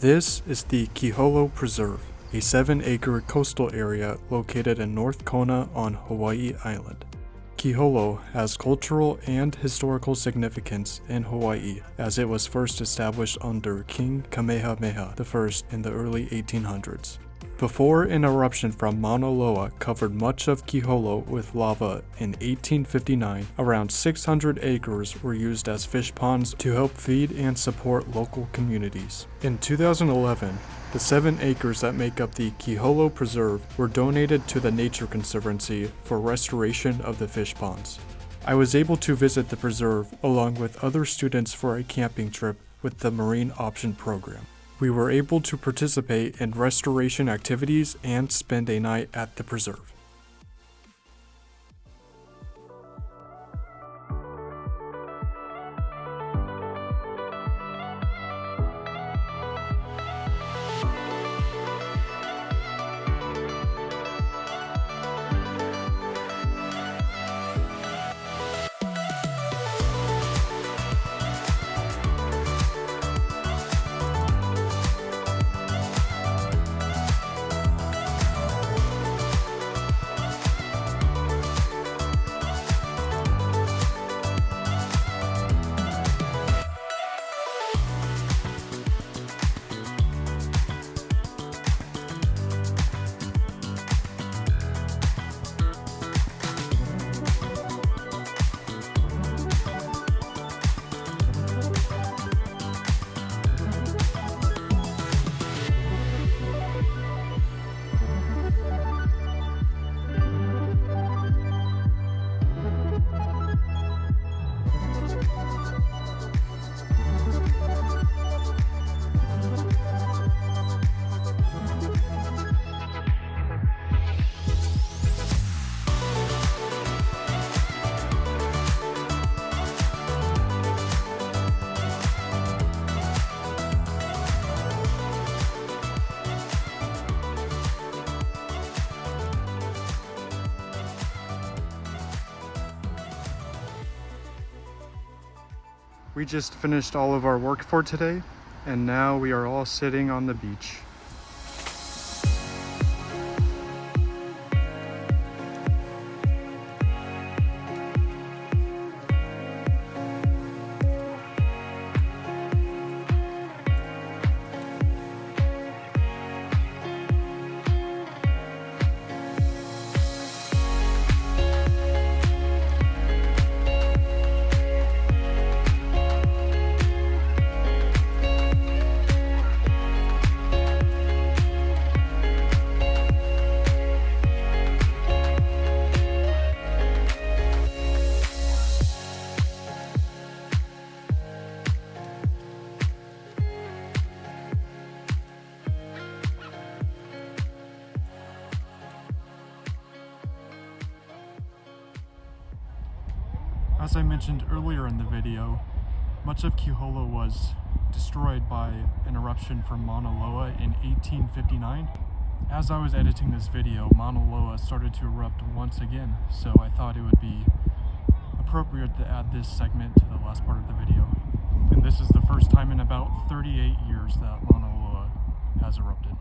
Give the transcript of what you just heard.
This is the Kīholo Preserve, a 7-acre coastal area located in North Kona on Hawaii Island. Kīholo has cultural and historical significance in Hawaii as it was first established under King Kamehameha the First in the early 1800s. Before an eruption from Mauna Loa covered much of Kīholo with lava in 1859, around 600 acres were used as fish ponds to help feed and support local communities. In 2011, the 7 acres that make up the Kīholo Preserve were donated to the Nature Conservancy for restoration of the fish ponds. I was able to visit the preserve along with other students for a camping trip with the Marine Option Program. We were able to participate in restoration activities and spend a night at the preserve. We just finished all of our work for today, and now we are all sitting on the beach. As I mentioned earlier in the video, much of Kīholo was destroyed by an eruption from Mauna Loa in 1859. As I was editing this video, Mauna Loa started to erupt once again, so I thought it would be appropriate to add this segment to the last part of the video. And this is the first time in about 38 years that Mauna Loa has erupted.